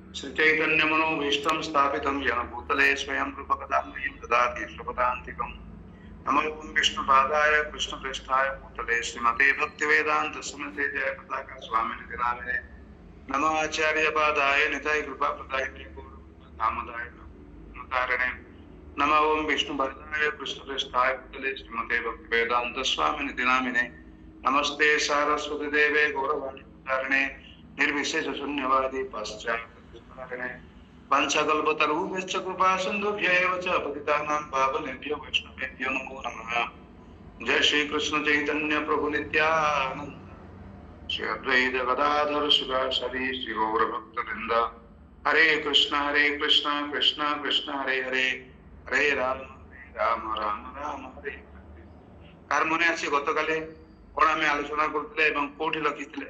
श्रीचैतन्य मनोभीष्टं स्थापितं येन भूतले स्वयं रूपकदां मह्यं ददाति स्वपदान्तिकम्। नमो विष्णुपादाय कृष्णप्रेष्ठाय भूतले श्रीमते भक्तिवेदान्त स्मृते जयप्रदाका स्वामिनिति नामिने। नमो आचार्यपादाय निताय कृपाप्रदायिने गौरवदामोदाय नमोकारिणे। नमो विष्णुपादाय कृष्णप्रेष्ठाय भूतले श्रीमते भक्तिवेदान्त स्वामिनिति नामिने। नमस्ते सारस्वती देवे गौरवाणी प्रदारिणे निर्विशेष शून्यवादी पाश्चात्य वंशकल्पतरुभ्यश्च कृपा सिन्धुभ्यैव च पतितानां पावनेभ्यो वैष्णवेभ्यो नमो नमः। जय श्री कृष्ण चैतन्य प्रभु नित्यानंद श्री अद्वैत गदाधर शिवासादि श्री गौर भक्तवृंद। हरे कृष्ण कृष्ण कृष्ण हरे हरे हरे राम राम राम हरे। कार मने आछि गतकाले कोन आमे आलोचना करथिले एवं कोठी लखिथिले?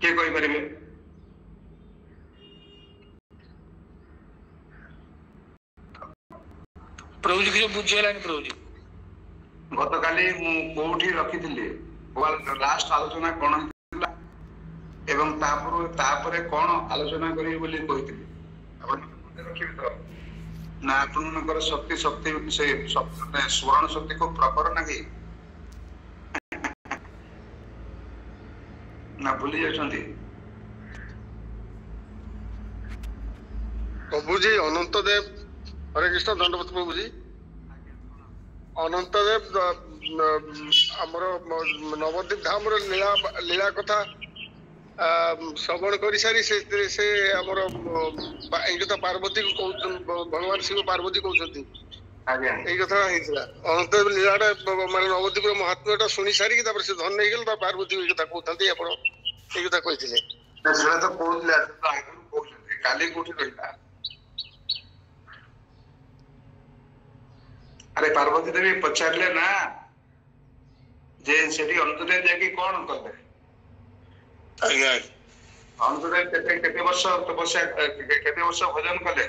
के कोई परिबे? प्रभु जी के बुझेलानी प्रभु जी गतकाली मु कोठी रखिथिले लास्ट आलोचना कोन हितला एवं तापरे कोन आलोचना करी बोली कहिथिले आपण मने रखिबे तो ना आपनकर शक्ति से स्वर्ण शक्ति को प्रपर नाही ना भूली जाछंती। प्रभु जी अनंत देव हरे कृष्ण दंडवत प्रभु जी अनंत देव आमर नवद्वीप धाम लीला लीला कथा श्रवण कर सारी से आमर कथा पार्वती को भगवान शिव पार्वती कहते कथा अनंत देव लीलाटा माने नवद्वीप महात्म्यटा शुणी सारी से धन नहीं गल पार्वती कथा कहते आप कथा कहते अरे पार्वती देवी पचारे ना जे सेठी अंतदेव जाके कौन कले? अंतदेव केते वर्ष तपस्या केते वर्ष भजन कले?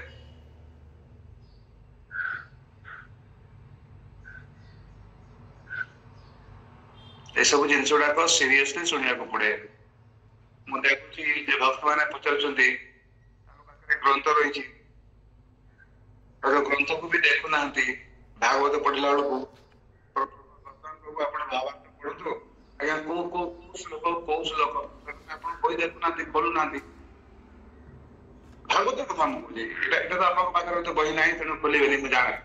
ए सब जिनस गुड़ाक सीरियसली शुणा पड़े। मु देखुची जे भक्त माने पचारुचंती ग्रंथ रही ग्रंथ को भी देखु नांती भागवत पढ़ला बेलू प्रभु आप भावार्थ पढ़ु आज्ञा को श्लोक बही देखु ना खोलु ना भागवत कथा मुझे तो आप पाखे तो बही ना तेणु खोल जाने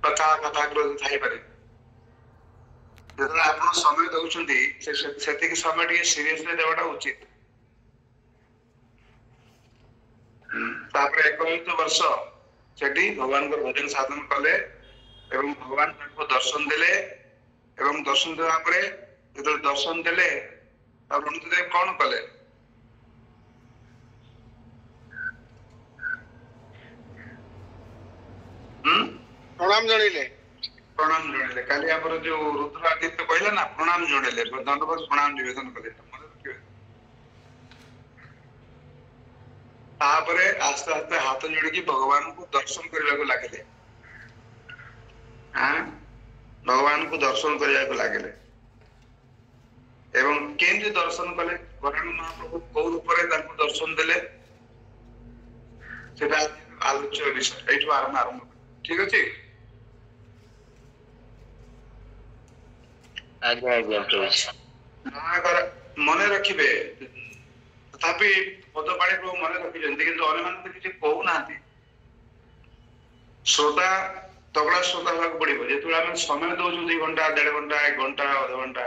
कथा कथाग्रह थी जो आप समय दौरान से समय सीरियसली देवाटा उचित। एक वर्ष सेठी भगवान को भजन साधन कले एवं भगवान को दर्शन देले एवं दर्शन देवा परे जो दर्शन देले देव कौन कले? प्रणाम जनइले काली आमर जो रुद्रादित्य कहले ना प्रणाम जनइले दंडवत प्रणाम निवेदन कले तापरे आस्ते आस्ते हाथ जोड़ी भगवान को दर्शन करने को लगे। भगवान को दर्शन करने को लगे एवं केंद्र दर्शन कले वराण महाप्रभु कौ रूप दर्शन देले सेटा आलोच्य विषय एठू आरंभ ठीक अच्छे। मन रखिबे तथापि पदपाड़ी प्रभु मन रखिंट कि अन्य किसी कहूना श्रोता तगड़ा श्रोता होगा पड़ो जो समय दौर 2 घंटा 1.5 घंटा 1 घंटा अध घंटा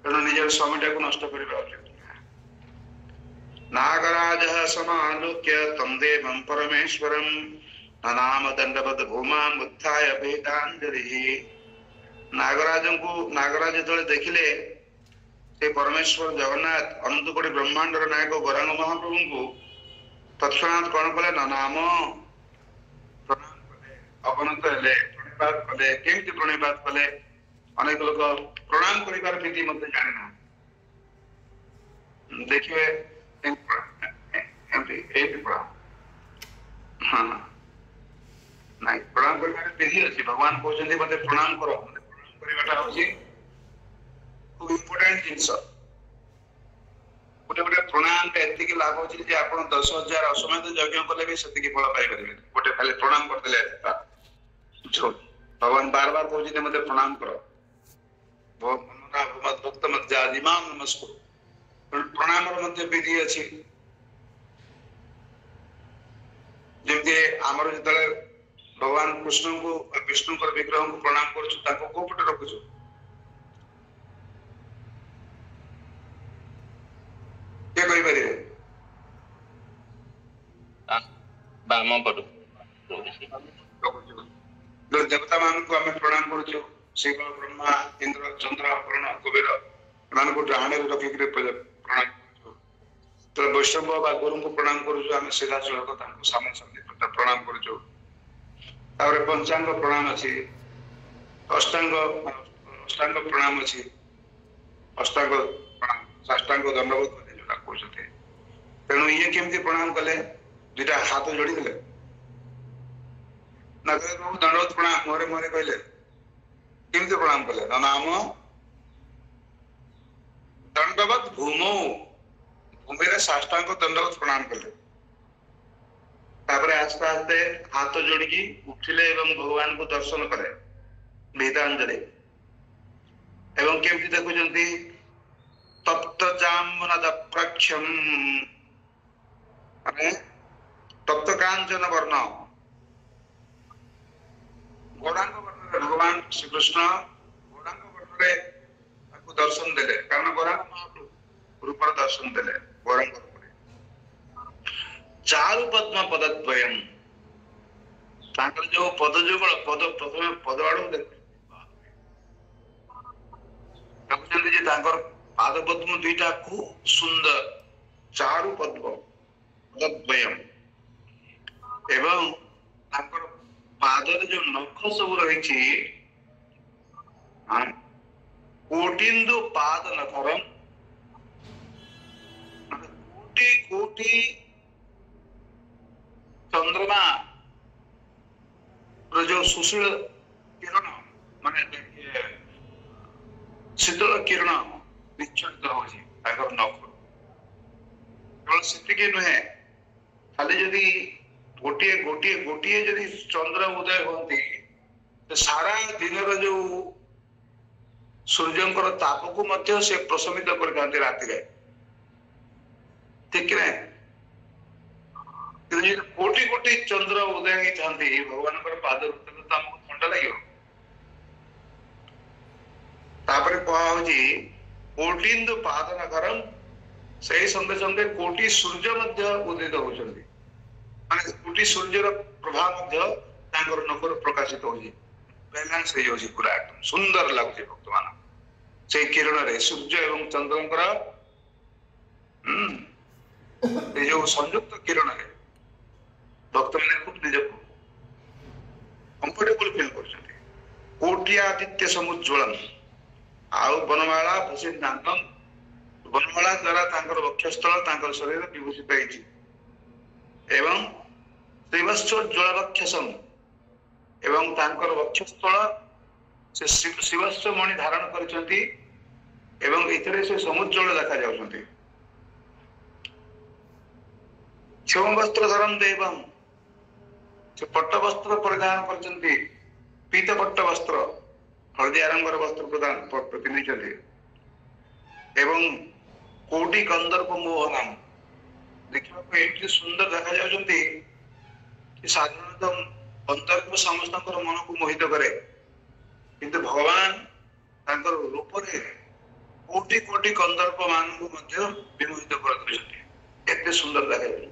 तेणु निजर समय को नष्ट करवा नागराज समालोक्य तम देवं परमेश्वरं ननाम दंडवत भूमा उत्थाय वेदांजलि। नागराज जो देखिले परमेश्वर जगन्नाथ अनंत कोटि ब्रह्मांडर नायक गौरांग महाप्रभु को तत्क्षणात कौन कले नाम प्रणाम कले अवनत हेले प्रणिपात कले केमती प्रणिपात कले अनेक लोग प्रणाम करिवार विधि मते जाने ना देखिए एमपी प्रणाम हां नहीं କରିବାର ବିଧି ଅଛି। ଭଗବାନ କହୁଛନ୍ତି ମତେ ପ୍ରଣାମ କର। ମତେ ପ୍ରଣାମ କରିବାଟା ହଉଛି ଖୁବ ଇମ୍ପୋର୍ଟାଣ୍ଟ ଜିନିଷ। ଗୋଟେ ଗୋଟେ ପ୍ରଣାମ ଏତିକି ଲାଭ ଅଛି ଯେ ଆପଣ 10,000 ଅଶ୍ୱମେଧ ଯଜ୍ଞ କଲେ ବି ସେତିକି ଫଳ ପାଇପାରିବେ। ଗୋଟେ ଖାଲି ପ୍ରଣାମ କରିଦେଲେ ଭଗବାନ ବାର ବାର କହୁଛନ୍ତି ମତେ ପ୍ରଣାମ କର। ଭକ୍ତ ମଧ୍ୟ ଆଦିମାମ ନମସ୍କାର। ପ୍ରଣାମର ମଧ୍ୟ ବିଧି ଅଛି। ଯେମିତି ଆମର ଯେତେବେଳେ ଭଗବାନ କୃଷ୍ଣଙ୍କୁ ବିଷ୍ଣୁଙ୍କର ବିଗ୍ରହଙ୍କୁ ପ୍ରଣାମ କରୁଛୁ ତାଙ୍କୁ କୋଉ ପଟେ ରଖୁଛୁ? କିଏ କହିପାରିବେ? ବାମ ପଟୁ ଦେବତା ମାନଙ୍କୁ ଆମେ ପ୍ରଣାମ କରୁଛୁ। ଶିବ, ବ୍ରହ୍ମା, ଇନ୍ଦ୍ର, ଚନ୍ଦ୍ର, ବରୁଣ, କୁବେର ଏମାନଙ୍କୁ ଡାହାଣରେ ରଖିକିରି ପ୍ରଣାମ କରୁଛୁ। ତ ବୈଷ୍ଣବ ବା ଗୁରୁଙ୍କୁ ପ୍ରଣାମ କରୁଛୁ ଆମେ ସିଧାସଳଖ ତାଙ୍କୁ ସାମନାସାମନି ପ୍ରଣାମ କରୁଛୁ। ତାପରେ ପଞ୍ଚାଙ୍ଗ ପ୍ରଣାମ ଅଛି, ଅଷ୍ଟାଙ୍ଗ ପ୍ରଣାମ ଅଛି। ଅଷ୍ଟାଙ୍ଗ ପ୍ରଣାମ, ସାଷ୍ଟାଙ୍ଗ ଦଣ୍ଡବତ ଯୋଉଟା କହୁଛନ୍ତି। ତେଣୁ ଇଏ କେମିତି ପ୍ରଣାମ କଲେ? ଦୁଇଟା ହାତ ଯୋଡ଼ିଦେଲେ ନା ଦଣ୍ଡବତ ପ୍ରଣାମ ମୁହଁରେ ମୁହଁରେ କହିଲେ? କେମିତି ପ୍ରଣାମ କଲେ? ନାମ ଦଣ୍ଡବତ ଭୂମୌ, ଭୂମିରେ ସାଷ୍ଟାଙ୍ଗ ଦଣ୍ଡବତ ପ୍ରଣାମ କଲେ। ତାପରେ ଆସ୍ତେ ଆସ୍ତେ ହାତ ଯୋଡ଼ିକି ଉଠିଲେ ଏବଂ ଭଗବାନଙ୍କୁ ଦର୍ଶନ କଲେ ବେଦାନ୍ତରେ। ଏବଂ କେମିତି ଦେଖୁଛନ୍ତି? ତପ୍ତ ଜାମ୍ବୁନଦପ୍ରକ୍ଷମ୍, ମାନେ ତପ୍ତ କାଞ୍ଚନ ବର୍ଣ୍ଣ, ଗୌରାଙ୍ଗ ବର୍ଣ୍ଣରେ ଭଗବାନ ଶ୍ରୀକୃଷ୍ଣ ଗୌରାଙ୍ଗ ବର୍ଣ୍ଣରେ ତାକୁ ଦର୍ଶନ ଦେଲେ। କାରଣ ଗୌରାଙ୍ଗ ମହାପ୍ରଭୁ ରୂପର ଦର୍ଶନ ଦେଲେ ଗୌରାଙ୍ଗ ରୂପରେ। ଚାରୁ ପଦ୍ମ ପଦଦ୍ୱୟମ୍, ତାଙ୍କର ଯୋଉ ପଦ ଯୁଗଳ ପ୍ରଥମେ ପଦ ଆଡକୁ ଦେଖୁଛନ୍ତି ଯେ ତାଙ୍କର ପାଦ ପଦ୍ମ ଦୁଇଟା ଖୁବ ସୁନ୍ଦର, ଚାରୁ ପଦ୍ମ ପଦଦ୍ୱୟମ୍। ଏବଂ ତାଙ୍କର ପାଦରେ ଯୋଉ ନଖ ସବୁ ରହିଛି, କୋଟିନ୍ଦୁ ପାଦ ନଖରମ୍, କୋଟି କୋଟି ଚନ୍ଦ୍ରମା ଯୋଉ ସୁଶୀଳ କିରଣ, ମାନେ ଶୀତଳ କିରଣ ବିଚ୍ଛୁରିତ ହଉଛି ତାଙ୍କର ନଖରୁ। କେବଳ ସେତିକି ନୁହେଁ, ଖାଲି ଯଦି ଗୋଟିଏ ଗୋଟିଏ ଗୋଟିଏ ଯଦି ଚନ୍ଦ୍ର ଉଦୟ ହୁଅନ୍ତି, ସାରା ଦିନର ଯୋଉ ସୂର୍ଯ୍ୟଙ୍କର ତାପକୁ ମଧ୍ୟ ସେ ପ୍ରଶମିତ କରିଥାନ୍ତି ରାତିରେ, ଠିକ ନା? କୋଟି କୋଟି ଚନ୍ଦ୍ର ଉଦୟ ହେଇଥାନ୍ତି ଭଗବାନଙ୍କର ପାଦରୁ, ତେଣୁ ତ ଆମକୁ ଥଣ୍ଡା ଲାଗିବ। ତାପରେ କୁହାହଉଛି କୋଟିନ୍ଦୁ ପାଦ ନଖରମ୍, ସେଇ ସଙ୍ଗେ ସଙ୍ଗେ କୋଟି ସୂର୍ଯ୍ୟ ମଧ୍ୟ ଉଦିତ ହଉଛନ୍ତି। ମାନେ କୋଟି ସୂର୍ଯ୍ୟର ପ୍ରଭାବ ମଧ୍ୟ ତାଙ୍କର ନଖରୁ ପ୍ରକାଶିତ ହଉଛି। ବାଲାନ୍ସ ହେଇଯାଉଛି, ପୁରା ଏକଦମ ସୁନ୍ଦର ଲାଗୁଛି ଭକ୍ତମାନ ସେଇ କିରଣରେ, ସୂର୍ଯ୍ୟ ଏବଂ ଚନ୍ଦ୍ରଙ୍କର ଏ ଯୋଉ ସଂଯୁକ୍ତ କିରଣରେ ଭକ୍ତମାନେ ଖୁବ ନିଜକୁ କମ୍ଫର୍ଟେବଲ ଫିଲ୍ କରୁଛନ୍ତି। କୋଟି ଆଦିତ୍ୟ ସମୁଜ୍ଜ୍ୱଳମ୍, ଆଉ ବନମାଳା ଭୂଷିତାନ୍ତମ୍, ବନମାଳା ଦ୍ୱାରା ତାଙ୍କର ବକ୍ଷସ୍ଥଳ, ତାଙ୍କର ଶରୀର ବିଭୂଷିତ ହେଇଛି। ଏବଂ ଶ୍ରୀବତ୍ସୋଜ୍ଜ୍ୱଳବକ୍ଷସମ୍, ଏବଂ ତାଙ୍କର ବକ୍ଷସ୍ଥଳ ସେ ଶିବସ୍ୟ ମଣି ଧାରଣ କରିଛନ୍ତି ଏବଂ ଏଥିରେ ସେ ସମୁଜ୍ଜ୍ୱଳ ଦେଖାଯାଉଛନ୍ତି। କ୍ଷମ ବସ୍ତ୍ର ଧରମ୍ ଦେବମ୍, ସେ ପଟ୍ଟ ବସ୍ତ୍ର ପରିଧାନ କରିଛନ୍ତି, ପୀତ ପଟ୍ଟ ବସ୍ତ୍ର, ହଳଦିଆ ରଙ୍ଗର ବସ୍ତ୍ର ପିନ୍ଧିଛନ୍ତି। ଏବଂ କୋଟି ଗନ୍ଧର୍ବ ମୋହନମ୍, ଦେଖିବାକୁ ଏମିତି ସୁନ୍ଦର ଦେଖାଯାଉଛନ୍ତି ସାଧାରଣତଃ ଗନ୍ଧର୍ବ ସମସ୍ତଙ୍କର ମନକୁ ମୋହିତ କରେ, କିନ୍ତୁ ଭଗବାନ ତାଙ୍କର ରୂପରେ କୋଟି କୋଟି ଗନ୍ଧର୍ବ ମାନଙ୍କୁ ମଧ୍ୟ ବିମୋହିତ କରିଦେଉଛନ୍ତି। ଏତେ ସୁନ୍ଦର ଦେଖାଯାଉଛି।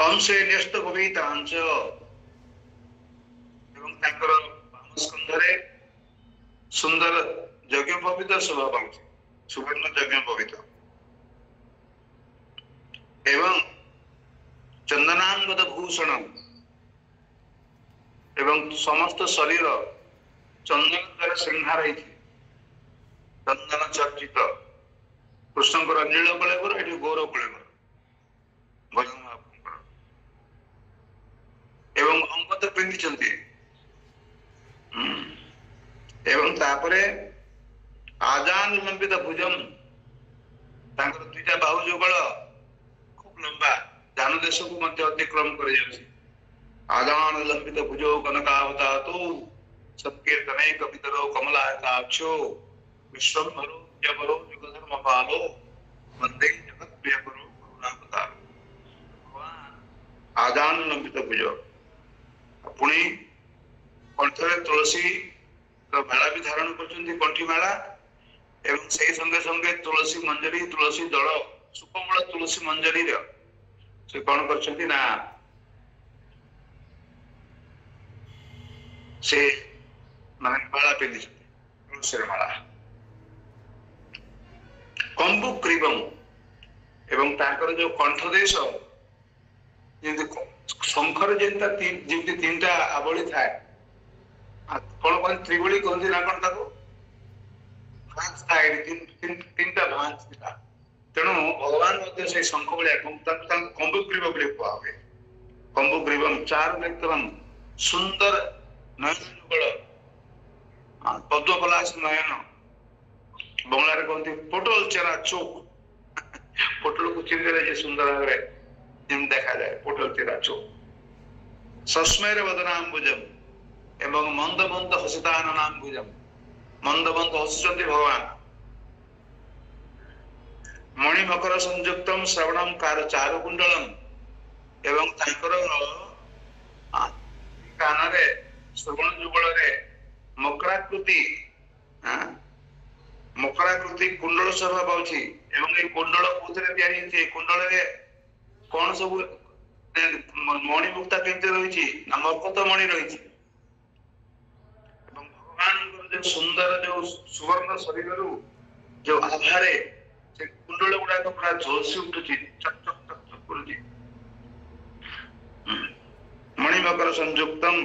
ଅଂଶେ ନ୍ୟସ୍ତ ଭବିତାଂଶ, ଏବଂ ତାଙ୍କର ବାମ ସ୍କନ୍ଧରେ ସୁନ୍ଦର ଯଜ୍ଞ ପବିତ୍ର ଶୋଭା ପାଉଛି, ସୁବର୍ଣ୍ଣ ଯଜ୍ଞ ପବିତ୍ର। ଏବଂ ଚନ୍ଦନାଙ୍ଗଦ ଭୂଷଣ, ଏବଂ ସମସ୍ତ ଶରୀର ଚନ୍ଦନ ଦ୍ୱାରା ଶୃଙ୍ଗାର ହେଇଛି, ଚନ୍ଦନ ଚର୍ଚିତ। କୃଷ୍ଣଙ୍କର ନୀଳ କଳେବର, ଏଠି ଗୌର କଳେବର ଭଜନ ମହାପ୍ରଭୁଙ୍କର। ପିନ୍ଧିଛନ୍ତି ଏବଂ ତାପରେ ଆଜାନ ଲମ୍ବିତ ଭୁଜମ ତାଙ୍କର ଦୁଇଟା ବାହୁ ଯୁଗଳ ଖୁବ ଲମ୍ବା ଜାନ ଦେଶକୁ ମଧ୍ୟ ଅତିକ୍ରମ କରିଯାଉଛି। ଆଜାନ ଲମ୍ବିତ ଭୁଜୋ କନକାବତାତୁ ସତ୍କୀର୍ତ୍ତନେ କବିତରୋ କମଲାକାକ୍ଷୋ ବିଶ୍ୱମ୍ଭରୋ ଜବରୋ ଯୁଗଧର୍ମ ପାଲୋ वंदे जगत प्रियकरो करुणावतारो। आदान लंबित भुज पुणी कंठरे तुलसी माला भी धारण करछन्ती कंठी माला एवं से संगे संगे तुलसी मंजरी तुलसी दल सुकोमल तुलसी मंजरी से कौन करछन्ती ना से माने माला पिंधि तुलसी माला कंबु क्रीबम एवं ताकर जो कंठ देश शंकर जेनता जेमती तीनटा आवली थाए कौन कौन त्रिवली कहते ना कौन ताको भांज थाए तीनटा भांज था तेणु भगवान मध्य से शंख भलिया कंबु क्रीब बोली कुआ हुए। कंबु क्रीबम चार नेत्रम सुंदर नयन युगल पद्मपलाश नयन बंगला रे कहते पोटल चेरा चोक पोटल को चिन्ह जे सुंदर भावे जिम देखा जाए पोटल चेरा चोक सस्मेर वदनाम भुजम एवं मंद मंद हसितान नाम भुजम मंद मंद हसुचंती भगवान मणि मकर संयुक्तम श्रवणम कार चारु कुंडलम एवं तांकर कानरे श्रवण जुगल रे मकराकृति मकराकृति कुंडल शोभा पाउछि एवं ए कुंडल कोथरे तयारी छै कुंडल रे कोन सब मणि मुक्ता केते रहिछि ना मरकत मणि रहिछि एवं भगवान जो सुंदर जो सुवर्ण शरीर रु जो आधारे से कुंडल गुडा को पूरा झलसी उठुछि चक चक चक चक करूछि मणि मकर संयुक्तम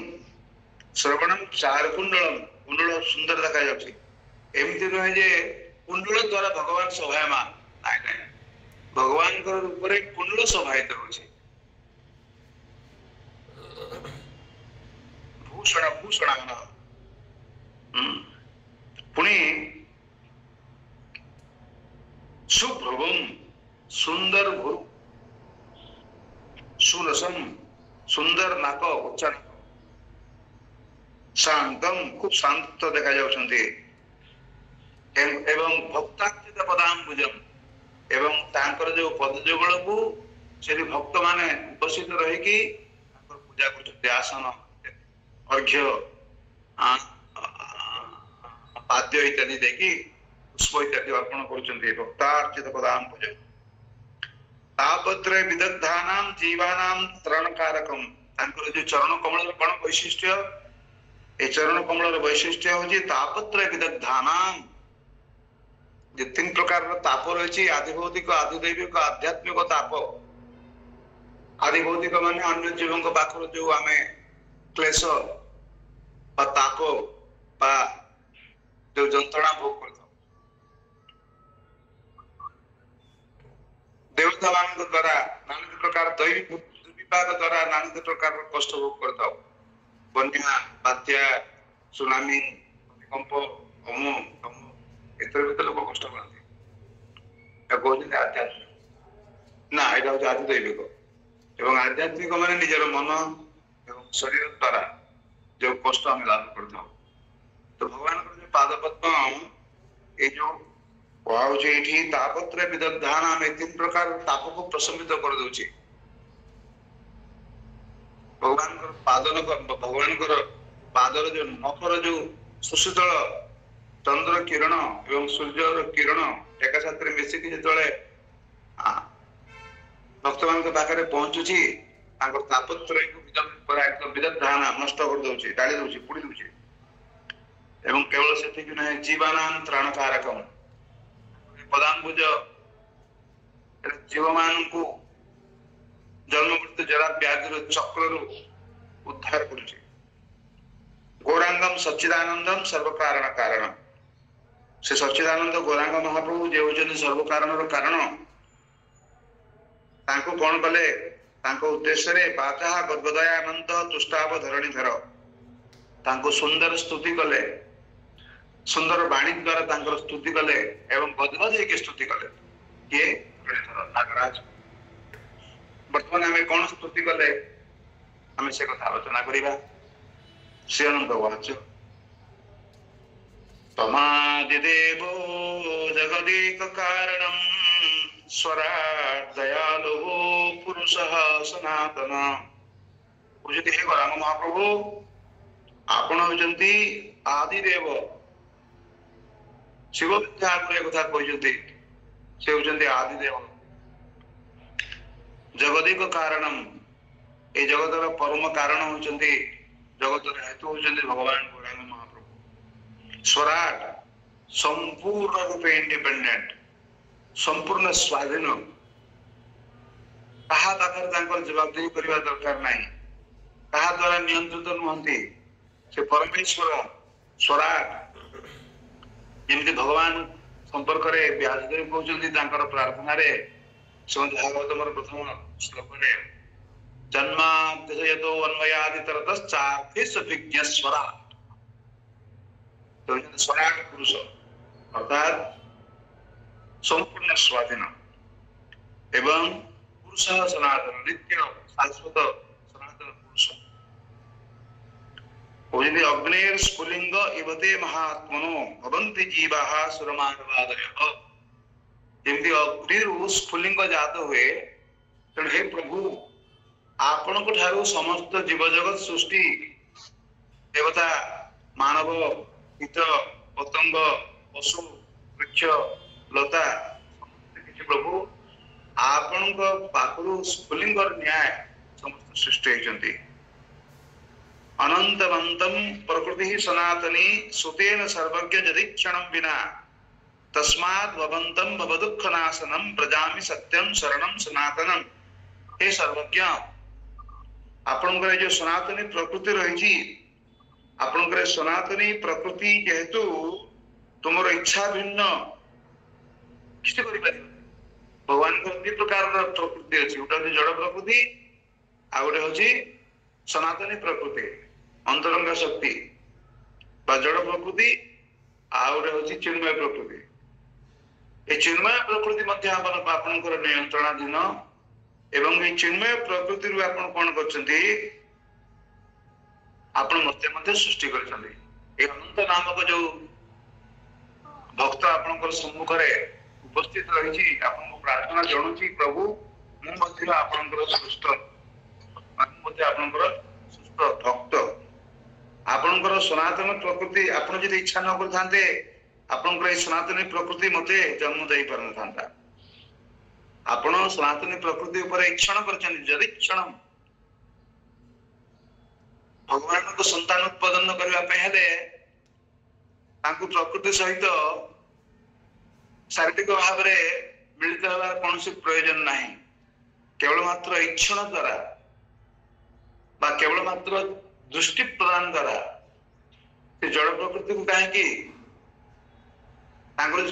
श्रवणम चार कुंडलम कुंडल सुंदर देखा जाउछि एमती नुहे जे कुंडल द्वारा भगवान शोभायमान नाई नाई भगवान रूप में कुंडल शोभायित होछि भूषण भूषणान पुणी सुभ्रवम सुंदर भ्रू सुरसम सुंदर नाक उच्चा शांतम खूब शांत देखा जाउछन्ती एवं भक्ताचित पदाम्बुजम एवं तांकर जो पदयुगल को से भक्त माने उपस्थित रही पूजा करते आसन अर्घ्य पाद्य इत्यादि देखी पुष्प इत्यादि अर्पण कर भक्तार्चित पदाम्बुजम तापत्रे विदग्धानाम जीवानाम तरणकारकम तांकर जो चरण कमल कौन वैशिष्ट्य ए चरण कमल वैशिष्ट्य होची तापत्रे विदग्धानाम जे तीन प्रकार ताप रही आदिभौतिक आदिदैविक आध्यात्मिक ताप आदिभौतिक माने अन्य जीवों पाखर जो आम क्लेश ताप जो जंत्रणा भोग कर देवता मान द्वारा नाना प्रकार दैविक दुर्विपाक द्वारा नाना प्रकार कष्ट भोग करता बन्या बात्या सुनामी भूकंप अमो तमो एतर भीतर लोक कष्ट करते आध्यात्मिक ना यहाँ हूँ आदिदैविक एवं आध्यात्मिक माने निजर मन एवं शरीर द्वारा जो कष्ट आम लाभ करता तो भगवान जो पाद पद्म ये जो कहुचे तापत्र विदग्धान आम तीन प्रकार ताप को प्रशमित कर दौचे भगवान भगवान पादर जो नखर जो सुशीतल चंद्र किरण एवं सूर्य किरण एका साथ मिसिकी जो भक्त मान पाखे पहुंचुची तापत्र विदग्धान नष्ट कर दौचे डाली दौचे पुड़ी दौचे एवं केवल से जीवानां त्राणकारकम पदाम्बुज जीव मान को जन्म मृत्यु जरा व्याधि चक्र उद्धार करुचे गौरांगम सच्चिदानंदम सर्व कारण कारण से सच्चिदानंद गौरांग महाप्रभु जे होचन सर्व कारण कारण तांको कौन कले तांको उद्देश्य रे बाधा गर्भदयानंद तुष्टाव धरणीधर तांको सुंदर स्तुति कले सुंदर वाणी द्वारा तांकर स्तुति कले एवं गदगद होके स्तुति कले किए धरणीधर नागराज वर्तमान आमे कोन स्तुति कले आमे से कथा आलोचना करिबा श्री अनंत वाच तमादिदेवो जगदेक कारणं स्वराट दयालु पुरुषः सनातन बुझते हे राम महाप्रभु आपण होचंती आदिदेव शिव ठाकुर कथा कहते से होचंती आदिदेव जगदेक कारणम ए जगतर परम कारण होचंती जगतर हेतु होचंती भगवान राम महाप्रभु स्वराट संपूर्ण रूपे इंडिपेंडेंट संपूर्ण स्वाधीन कहा पाखर तांकर जवाबदेही करबा दरकार नाही कहा द्वारा नियंत्रित नुहंती से परमेश्वर स्वराट जेमती भगवान संपर्क रे व्यासदेव कहउचंती तांकर प्रार्थना रे श्रीमद् भागवतमर प्रथम श्लोक रे जन्माद्यतो अन्वयादि तरतश्चार्थिस विज्ञ स्वराट तो स्वराट पुरुष अर्थात संपूर्ण स्वाधीन एवं पुरुष सनातन नित्य शाश्वत सनातन पुरुष ओजनी अग्नेर स्फुलिंग इवते महात्मनो भवन्ति जीवाः सुरमानवादयः जेमती अग्निरु स्फुलिंग जात हुए तेणु हे प्रभु आपण को ठारू समस्त जीव जगत सृष्टि देवता मानव कीट पतंग पशु वृक्ष लता किसी प्रभु आपण को पाखरु स्फुलिंग न्याय समस्त सृष्टि होइचंती अनंतवंतम प्रकृति सनातनी सुतेन सर्वज्ञ यदि क्षणं विना तस्माद् भवन्तं भवदुःखनाशनं प्रजामि सत्यं शरणं सनातनं हे सर्वज्ञ आपनकर जो सनातनी प्रकृति रही आपनकर सनातनी प्रकृति जेहेतु तुमर इच्छा भिन्न किसी करि पारि भगवान को दि प्रकार प्रकृति अछि उटा जड़ प्रकृति आ उटा होछि सनातनी प्रकृति अंतरंग शक्ति बा जड़ प्रकृति आउरे होछि चिन्मय प्रकृति ए चिन्मय प्रकृति मध्य आपनकर नियंत्रणाधीन एवं ए चिन्मय प्रकृति रु आपण कोन करछन्ती आपण मध्य सृष्टि करछन्ती ए अनंत नामक जो भक्त आपनकर सम्मुख रे उपस्थित रहिछि आपण प्रार्थना जणुछि प्रभु मु मध्य आपनकर सुस्त मध्य आपनकर सुस्त भक्त आपनकर सनातन प्रकृति आपण जदि इच्छा न करथांते आपनकर सनातन प्रकृति मते जन्म दे परन थांता आपण सनातन प्रकृति ऊपर इच्छा करछन जदि क्षण भगवान को संतान उत्पादन करबा पहले तांको प्रकृति सहित शारीरिक भाव रे मिलित होबार कोनोसी प्रयोजन नाही केवल मात्र इच्छा द्वारा बा केवल मात्र दृष्टि प्रदान करा जड़ प्रकृति को कहीं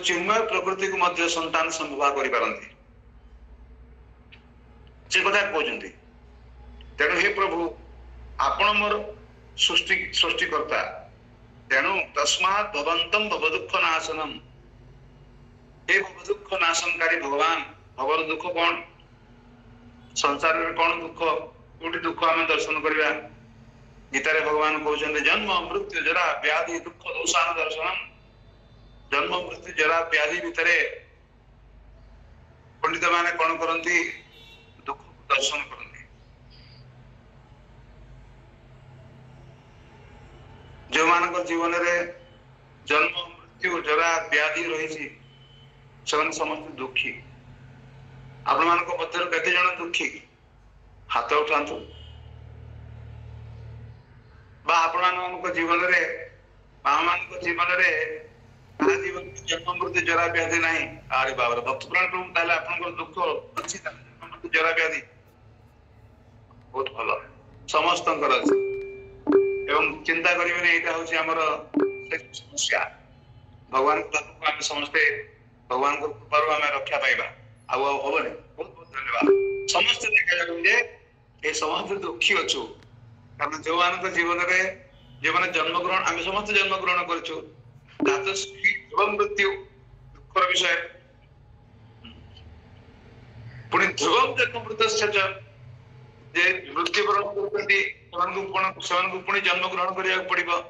चिन्मय प्रकृति को मध्य संतान संभव करि पारंती से कथा कहउचंती तेणु हे प्रभु आपण मोर सृष्टि करता तेणु तस्मात् भवन्तं भवदुःख नाशनम हे भवदुःख नाशनकारी भगवान भवर दुख कौन संसार में कौन दुख कोटी दुख आम दर्शन करवा गीता रे भगवान कहते जन्म मृत्यु जरा व्याधि दुख दोषान दर्शन जन्म मृत्यु जरा व्याधि भितर पंडित माने कौन करती दुख दर्शन करती जो मान जीवन रे जन्म मृत्यु जरा व्याधि रही समस्त दुखी आपण मान मध्य केते जन दुखी हाथ उठातु आपण जीवन रे मान जीवन रे जीवन जन्म मृत्यु जरा व्याधि नहीं अरे बाबा भक्त प्राण प्रभु ताले आपनकर दुख अछि जन्म मृत्यु जरा व्याधि बहुत भलो समस्तंकर अछि एवं चिंता करिवे एटा होछि हमर समस्या भगवान को हम समझते भगवान को कृपा रो हमें रक्षा पाइबा आ होबने बहुत बहुत धन्यवाद समस्त देखा जे ए समस्त दुखी अच्छु कारण जो मान जीवन में जो जन्म ग्रहण आम समस्त जन्म ग्रहण कर मृत्यु दुखर विषय पुणी ध्रुवम जन्म मृत जे मृत्यु ग्रहण कर पुणी जन्म ग्रहण करा पड़ो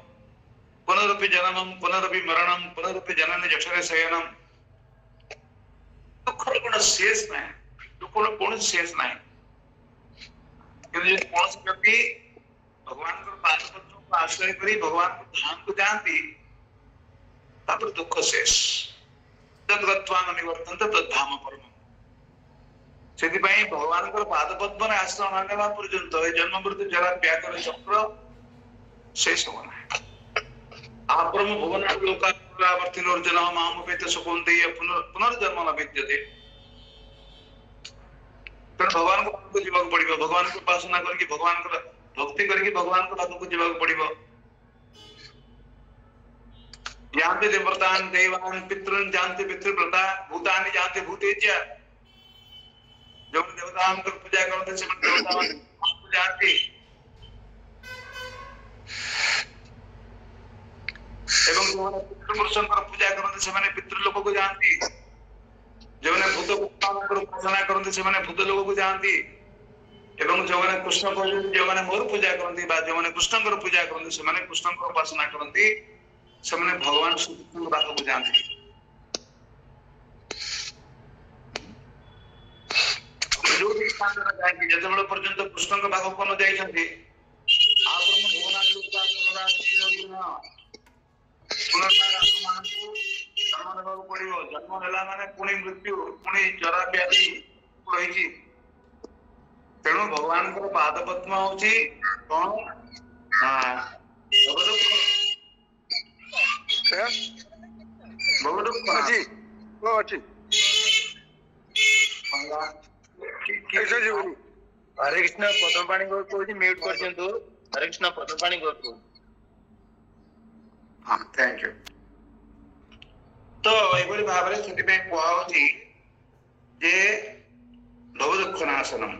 पुनरपि जन्मम पुनरपि मरणम पुनरपि जनन जठरे शयनम दुखर कौन शेष ना दुखर कौन शेष ना कौन व्यक्ति भगवान पादपद्म को आश्रय करी भगवान को धाम को जानती दुख शेष निवर्तन तद्धाम परम से भगवान पादपद्म आश्रय आने पर्यंत जन्म मृत्यु जरा व्याकर चक्र शेष होना आपरम भुवन लोकावर्तिनोर्जन मामुपेत सुकुंते पुनर्जन्म न विद्यते भगवान को जीवा पड़ो भगवान को उपासना करके भगवान को भक्ति करके भगवान को पाद को जीवा पड़ो जानते देवतान देवान पितृन जानते पितृव्रता भूतानि जानते भूतेज्य जो देवता पूजा करते से देवता जानते एवं पितृपुरुषों पूजा करते से पितृलोक को जानती जो भूत उपासना करते से भूत लोक को जानती एवं जो कृष्ण जो मोर पूजा करती जो कृष्ण पूजा करते से कृष्ण उपासना करती से भगवान श्रीकृष्ण पाद को जानती जो जिते पर्यंत कृष्ण पाद को न जाइछन्ति जन्म है माने पुणी मृत्यु पुणी जरा व्याधि रही तेणु भगवान को पाद पद्म हूँ कौन हरे कृष्ण पद्मपाणी गौर म्यूट कर हरे कृष्ण पद्मपाणी गौर हाँ थैंक यू तो ये भाव में से कहुची जे भव दुख नाशनम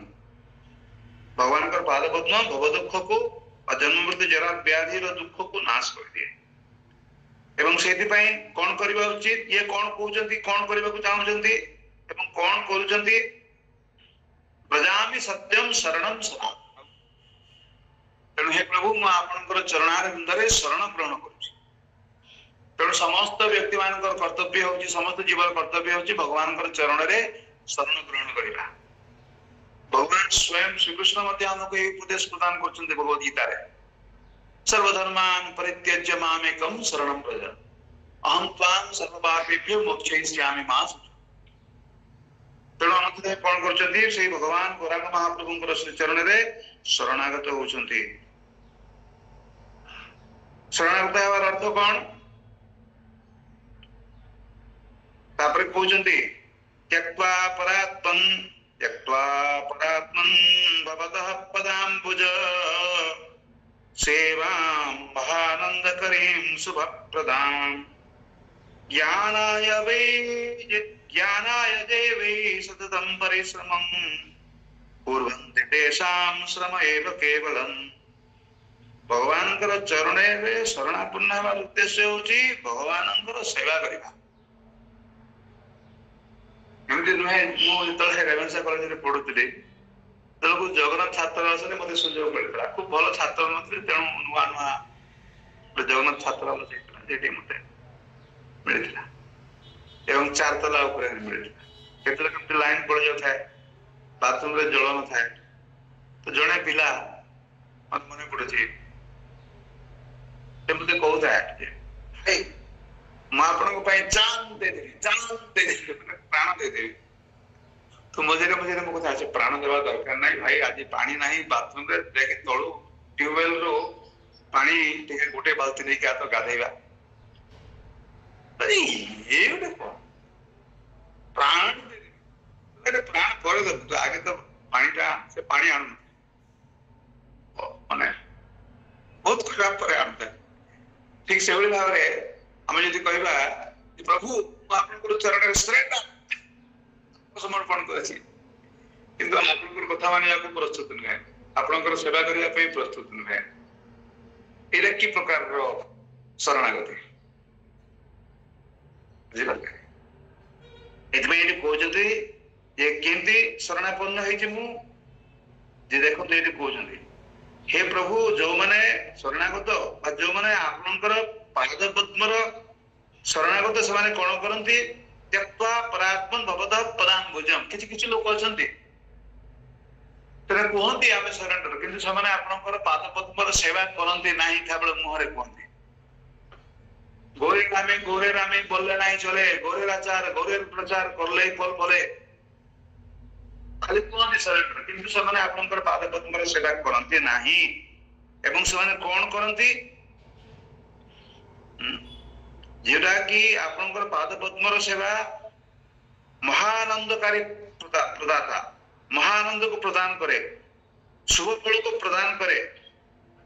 भगवान का पाद पद्म भव दुख को जन्म मृत्यु जरा व्याधि दुख को नाश कर दिए एवं से कौन करवा उचित ये कौन कहते कौन करने को चाहते एवं कौन करुँच व्रजामि सत्यम शरणम सदा तेणु हे प्रभु मु आपनकर चरणारविंदरे शरण ग्रहण करुछि तेणु समस्त व्यक्ति मान कर्तव्य हूँ समस्त जीवन कर्तव्य हूँ भगवान चरण रे शरण ग्रहण करवा भगवान स्वयं श्रीकृष्ण आमको यही उपदेश प्रदान कर भगवद गीता सर्वधर्मान परित्यज्य मामेकं शरणं व्रज अहं त्वां सर्वपापेभ्यो मोक्षयिष्यामि मा तेणु अनुदेव कौन कर भगवान गोरांग महाप्रभु श्री चरण रे शरणागत होती शरणागत होवार अर्थ कौन तापर कहते त्यक्त्वा परात्मन् भवतः पदाम्बुज सेवां महानंदकरीं शुभप्रदां ज्ञानाय देवै सततं परिश्रमं कुर्वन्ति तेषां श्रम एव केवलम् भगवान चरण रे शरणापन्न होवार उद्देश्य होची भगवान सेवा करवा एमती नुहे मुझे रेवेन्सा कॉलेज में पढ़ुली तेलुगु जगन्नाथ छात्रावास मत सुजोग मिलता खूब भल छात्र नी तेणु नुआ नुआ जगन्नाथ छात्रावास मत मिलता एवं 4 तला मिलता के लाइन पड़ जाए बाथरूम रे जल न थाए तो जड़े पिला मत मन पड़े मत कहता जान देदेवी प्राण देदेवी तो मझे मझे मो कथा प्राण देवा दरकार नहीं भाई आज पानी नहीं बाथरूम रे जाके तळु ट्यूबवेल रो पानी टिके गोटे बाल्टी नहीं क्या तो गाधेवा अरे ये देखो प्राण अरे प्राण पर तो आगे तो पानीटा से पानी आनु माने बहुत खराब पर आनता ठीक से भाई भाव रे हम यदि कहबा प्रभु आपन चरण श्रेष्ठ समर्पण कर कथा मानिया प्रस्तुत नुहे ଆପଣଙ୍କର ସେବା କରିବା ପାଇଁ ପ୍ରସ୍ତୁତ ନୁହେଁ। ଏଇଟା କି ପ୍ରକାରର ଶରଣାଗତି? ବୁଝିପାରିଲେ? ଏଥିପାଇଁ ଏଠି କହୁଛନ୍ତି ଯେ କେମିତି ଶରଣାପନ୍ନ ହେଇଛି ମୁଁ, ଯେ ଦେଖନ୍ତୁ ଏଠି କହୁଛନ୍ତି हे प्रभु ଯୋଉମାନେ ଶରଣାଗତ ବା ଯୋଉମାନେ ଆପଣଙ୍କର ପାଦ ପଦ୍ମର ଶରଣାଗତ ସେମାନେ କଣ କରନ୍ତି? ତ୍ୟକ୍ତ୍ୱା ପରାତ୍ମନ୍ ଭବତଃ ପଦାମ୍ବୁଜମ୍। କିଛି କିଛି ଲୋକ ଅଛନ୍ତି ସେମାନେ କୁହନ୍ତି ଆମେ ସରେଣ୍ଡର, କିନ୍ତୁ ସେମାନେ ଆପଣଙ୍କର ପାଦ ପଦ୍ମର ସେବା କରନ୍ତି ନାହିଁ, କେବଳ ମୁହଁରେ କୁହନ୍ତି। ଗୋରେ ରାମେ বললে নাই চলে, গোরের আচার গোরের প্রচার করলেই ফল ফলে। ଖାଲି କୁହନ୍ତି ସରେଣ୍ଡର, କିନ୍ତୁ ସେମାନେ ଆପଣଙ୍କର ପାଦ ପଦ୍ମର ସେବା କରନ୍ତି ନାହିଁ। ଏବଂ ସେମାନେ କଣ କରନ୍ତି? ଯୋଉଟା କି ଆପଣଙ୍କର ପାଦ ପଦ୍ମର ସେବା ମହାନନ୍ଦକାରୀ ପ୍ରଦାତା, ମହାନନ୍ଦକୁ ପ୍ରଦାନ କରେ, ଶୁଭ ଫଳକୁ ପ୍ରଦାନ କରେ।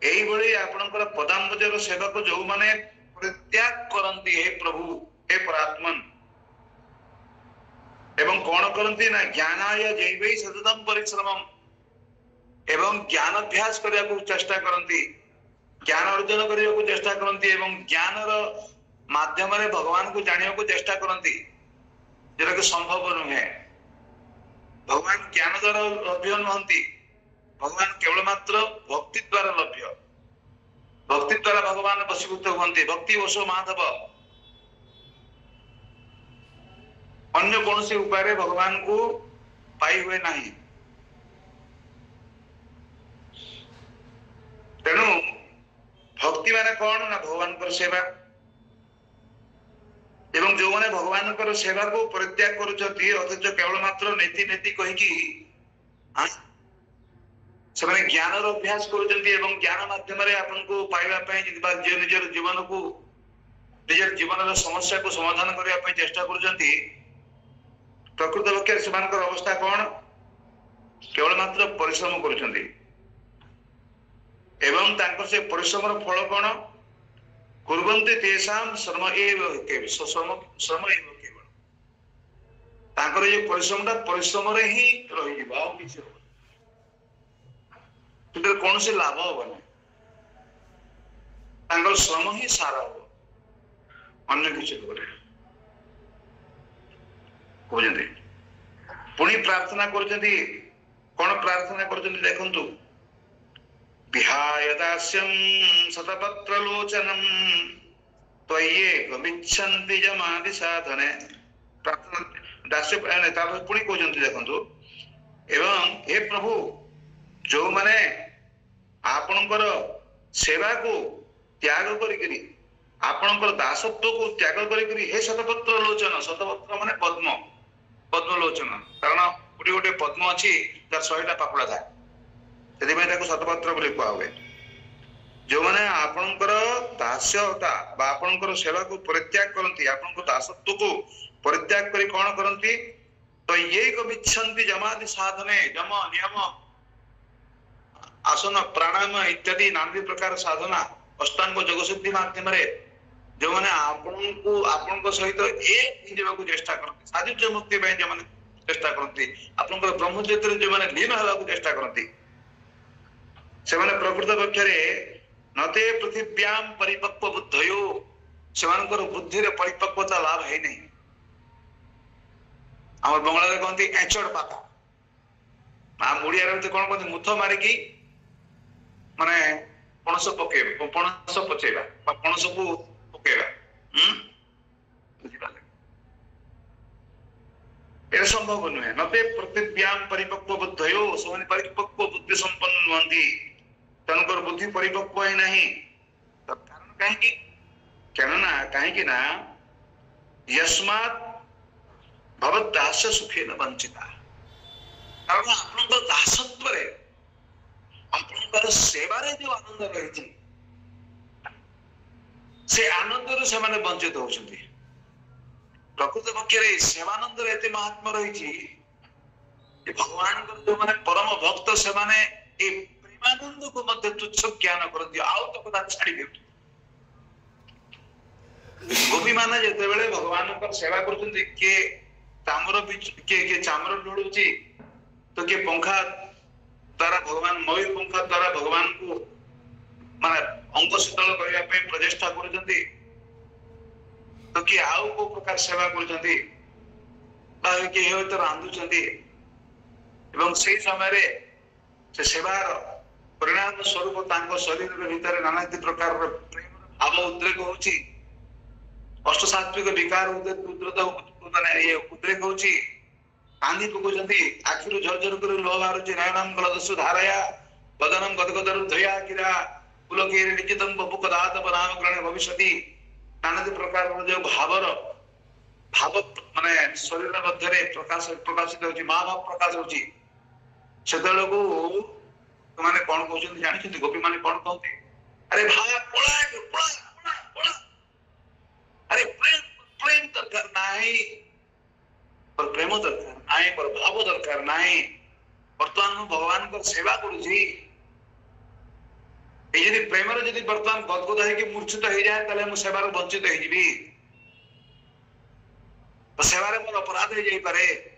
এইଭଳି ଆପଣଙ୍କର ପଦାମ୍ବୁଜର ସେବାକୁ ଯୋଉମାନେ ପରିତ୍ୟାଗ କରନ୍ତି, ହେ ପ୍ରଭୁ ହେ ପରାତ୍ମନ୍, ଏବଂ କଣ କରନ୍ତି ନା ଜ୍ଞାନାୟ ଜୈବୈ ସତତଂ ପରିଶ୍ରମମ୍, ଏବଂ ଜ୍ଞାନ ଅଭ୍ୟାସ କରିବାକୁ ଚେଷ୍ଟା କରନ୍ତି, ଜ୍ଞାନ ଅର୍ଜନ କରିବାକୁ ଚେଷ୍ଟା କରନ୍ତି, ଏବଂ ଜ୍ଞାନର ମାଧ୍ୟମରେ ଭଗବାନଙ୍କୁ ଜାଣିବାକୁ ଚେଷ୍ଟା କରନ୍ତି, ଯୋଉଟା କି ସମ୍ଭବ ନୁହେଁ। ଭଗବାନ ଜ୍ଞାନ ଦ୍ୱାରା ଲଭ୍ୟ ନୁହନ୍ତି, ଭଗବାନ କେବଳ ମାତ୍ର ଭକ୍ତି ଦ୍ୱାରା ଲଭ୍ୟ। ଭକ୍ତି ଦ୍ୱାରା ଭଗବାନ ବଶୀଭୂତ ହୁଅନ୍ତି। ଭକ୍ତି ବଶୋ ମାଧବ। ଅନ୍ୟ କୌଣସି ଉପାୟରେ ଭଗବାନଙ୍କୁ ପାଇ ହୁଏ ନାହିଁ। ତେଣୁ ଭକ୍ତି ମାନେ କଣ ନା ଭଗବାନଙ୍କର ସେବା। ଏବଂ ଯୋଉମାନେ ଭଗବାନଙ୍କର ସେବାକୁ ପରିତ୍ୟାଗ କରୁଛନ୍ତି, ଅଥଚ କେବଳ ମାତ୍ର ନୀତି ନୀତି କହିକି ସେମାନେ ଜ୍ଞାନର ଅଭ୍ୟାସ କରୁଛନ୍ତି ଏବଂ ଜ୍ଞାନ ମାଧ୍ୟମରେ ଆପଣଙ୍କୁ ପାଇବା ପାଇଁ ନିଜର ଜୀବନକୁ, ନିଜର ଜୀବନର ସମସ୍ୟାକୁ ସମାଧାନ କରିବା ପାଇଁ ଚେଷ୍ଟା କରୁଛନ୍ତି, ପ୍ରକୃତ ପକ୍ଷରେ ସେମାନଙ୍କର ଅବସ୍ଥା କଣ? କେବଳ ମାତ୍ର ପରିଶ୍ରମ କରୁଛନ୍ତି ଏବଂ ତାଙ୍କର ସେ ପରିଶ୍ରମର ଫଳ କଣ? କୁର୍ବନ୍ତି ତେଷାଂ ଶ୍ରମ ଏବ କେବଳ। ତାଙ୍କର ଏ ପରିଶ୍ରମଟା ପରିଶ୍ରମରେ ହିଁ ରହିଯିବ, ଆଉ କିଛି ହବ ସେଥିରେ କୌଣସି ଲାଭ ହବ ନାହିଁ। ତାଙ୍କର ଶ୍ରମ ହିଁ ସାର ହବ, ଅନ୍ୟ କିଛି ହବନି। କହୁଛନ୍ତି ପୁଣି ପ୍ରାର୍ଥନା କରୁଛନ୍ତି, କଣ ପ୍ରାର୍ଥନା କରୁଛନ୍ତି ଦେଖନ୍ତୁ। ବିହାୟ ଦାସ୍ୟଂ ଶତପତ୍ର ଲୋଚନଂ ତ୍ୱୟ୍ୟେକ ବିଚ୍ଛନ୍ତି ଯମାଦି ସାଧନେ। ପ୍ରାର୍ଥନା ଦାସ୍ୟ ତାପରେ ପୁଣି କହୁଛନ୍ତି ଦେଖନ୍ତୁ, ଏବଂ ହେ ପ୍ରଭୁ ଯୋଉମାନେ ଆପଣଙ୍କର ସେବାକୁ ତ୍ୟାଗ କରିକିରି, ଆପଣଙ୍କର ଦାସତ୍ୱକୁ ତ୍ୟାଗ କରିକିରି, ହେ ଶତପତ୍ର ଲୋଚନ, ଶତପତ୍ର ମାନେ ପଦ୍ମ, ପଦ୍ମଲୋଚନ। କାରଣ ଗୋଟେ ଗୋଟେ ପଦ୍ମ ଅଛି ଯାର 100ଟା ପାଖୁଡା ଥାଏ, ସେଥିପାଇଁ ତାକୁ ଶତପତ୍ର ବୋଲି କୁହା ହୁଏ। ଯୋଉମାନେ ଆପଣଙ୍କର ଦାସ୍ୟତା ବା ଆପଣଙ୍କର ସେବାକୁ ପରିତ୍ୟାଗ କରନ୍ତି, ଆପଣଙ୍କ ଦାସତ୍ୱକୁ ପରିତ୍ୟାଗ କରି କଣ କରନ୍ତି? ତ ଏକ ବିଚ୍ଛନ୍ତି ଯମାଦି ସାଧନେ, ଯମ ନିୟମ ଆସନ ପ୍ରାଣାୟାମ ଇତ୍ୟାଦି ନାନା ପ୍ରକାର ସାଧନା ଅଷ୍ଟାଙ୍ଗ ଯୋଗସିଦ୍ଧି ମାଧ୍ୟମରେ ଯୋଉମାନେ ଆପଣଙ୍କ ସହିତ ଏକ ହେଇଯିବାକୁ ଚେଷ୍ଟା କରନ୍ତି, ସାଯୁଜ୍ୟ ମୁକ୍ତି ପାଇଁ ଯୋଉମାନେ ଚେଷ୍ଟା କରନ୍ତି, ଆପଣଙ୍କର ବ୍ରହ୍ମଚର୍ଯ୍ୟରେ ଯୋଉମାନେ ଲୀନ ହେବାକୁ ଚେଷ୍ଟା କରନ୍ତି, ସେମାନେ ପ୍ରକୃତ ପକ୍ଷରେ ନତେ ପୃଥିବ୍ୟାମ୍ ପରିପକ୍ୱ ବୁଦ୍ଧୟୋ, ସେମାନଙ୍କର ବୁଦ୍ଧିରେ ପରିପକ୍ୱତା ଲାଭ ହେଇନାହିଁ। ଆମର ବଙ୍ଗଳାରେ କହନ୍ତି ଏଚଡ ପାତା, ଓଡିଆରେ କଣ କହନ୍ତି ମୁଥ ମାରିକି ମାନେ ପଣସ ପକେଇବା, ପଣସ ପଚେଇବା ବା ପଣସକୁ ପକେଇବା। ବୁଝିପାରିଲେ? এটা সম্ভব নୁହେଁ। ନତେ ପୃଥିବ୍ୟାମ୍ ପରିପକ୍ୱ ବୁଦ୍ଧୟୋ, ସେମାନେ ପରିପକ୍ୱ ବୁଦ୍ଧି ସମ୍ପନ୍ନ ନୁହନ୍ତି, ତାଙ୍କର ବୁଦ୍ଧି ପରିପକ୍ୱ ହିଁ ନାହିଁ। କାରଣ କାହିଁକି? କାହିଁକି ନା ୟସ୍ମାତ୍ ଭବତ୍ ଦାସ୍ୟ ସୁଖେନ ବଞ୍ଚିତା। କାରଣ ଆପଣଙ୍କ ଦାସତ୍ୱରେ, ଆପଣଙ୍କର ସେବାରେ ଯୋଉ ଆନନ୍ଦ ରହିଛି, ସେ ଆନନ୍ଦରୁ ସେମାନେ ବଞ୍ଚିତ ହଉଛନ୍ତି। ପ୍ରକୃତ ପକ୍ଷରେ ସେବାନନ୍ଦରେ ଏତେ ମହାତ୍ମ ରହିଛି ଯେ ଭଗବାନଙ୍କର ଯୋଉମାନେ ପରମ ଭକ୍ତ, ସେମାନେ ଏ ପ୍ରେମାନନ୍ଦକୁ ମଧ୍ୟ ତୁଚ୍ଛ ଜ୍ଞାନ କରନ୍ତି, ଆଉ ତ କଥା ଛାଡି ଦିଅନ୍ତି। ଗୋପୀ ମାନେ ଯେତେବେଳେ ଭଗବାନଙ୍କର ସେବା କରୁଛନ୍ତି, କିଏ ଚାମର ଲୋଡୁଛି, ତ କିଏ ପଙ୍ଖା द्वारा भगवान मयूरपंख द्वारा भगवान को माने अंग शीतल करने प्रचेषा कर तो कि आउ को प्रकार सेवा कर रांधुंट एवं से समय से सेवार परिणाम स्वरूप शरीर भीतर नाना प्रकार भाव उद्रेक होची अष्टसात्विक विकार माने उद्रेक होची कांदी पकोचंती आखिरु झरझर कर लो बारुची नयनम गलदसु धारया बदनम गदगदर धया किरा पुलकेर निजितम बपुकदात बनाम ग्रहण भविष्यति नाना प्रकार जो भाव माने शरीर मध्य प्रकाशित होची मां भाव प्रकाश होची सेतल को माने कोन कहउछन जानि गोपी माने कोन कहउती अरे भाव पळा पळा पळा अरे प्रेम दरकार नाही पर प्रेम दरकार नाही पर भाव दरकार नाही वर्तमान भगवान को सेवा करूची ए यदि प्रेम रे यदि वर्तमान गदगद है कि मूर्छित हो जाए तले मु सेवा रे वंचित हो जिबी तो सेवा रे मोर अपराध हो जाई पारे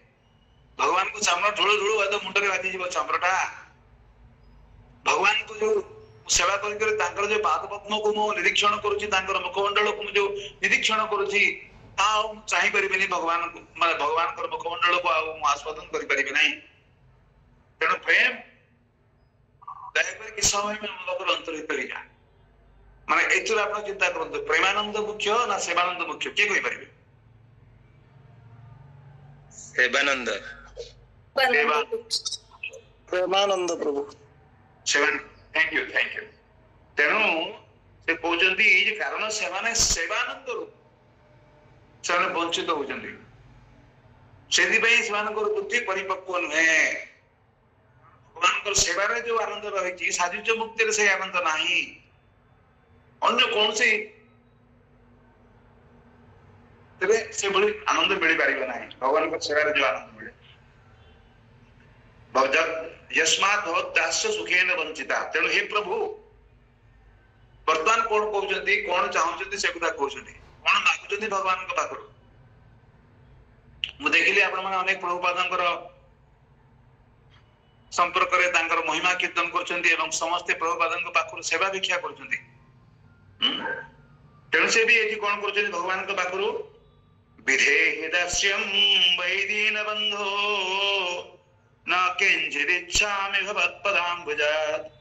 भगवान को चामड़ा ढोळ ढोळ है तो मुंड रे बाजी जीव चामड़ाटा भगवान को जो सेवा कर तांकर जो पाद पद्म को मु निरीक्षण करूची तांकर मुखमंडल को जो निरीक्षण करूची चाहि परिबेनी भगवान को माने भगवान कर मुखमंडल को आ आस्वादन करि परिबे नाही तेणु प्रेम दयाकर कि समय में हम लोग अंतरित करि जा माने एतुर आपण चिंता करंतु प्रेमानंद मुख्य ना सेवानंद मुख्य के कहि परिबे सेवानंद प्रेमानंद प्रभु सेवन थैंक यू तेणु से कहते कारण से सेवानंद से वंचित होती से बुद्धि परिपक्व नुहे भगवान सेवार जो आनंद रही साजुज्य मुक्ति से आनंद नहीं अन्य कौन सी से भली आनंद मिल पार ना भगवान सेवार जो आनंद मिले यस्मात् भवदास्य सुखेन वंचिता तेणु हे प्रभु वर्तमान कौन कहते कौन चाहते से कथा कहते कौन मागुंट भगवान पाखर मु देखिली आपण माने अनेक प्रभुपादंकर संपर्क रे तांकर महिमा कीर्तन करछन्ती एवं समस्त प्रभुपादंक पाखर सेवा भिक्षा करछन्ती तेणु से भी एठी कौन करछन्ती भगवान के पाखर विधेहि दास्यं वैदीन बंधो न किंचिदिच्छामि भवत्पदाम्बुजात्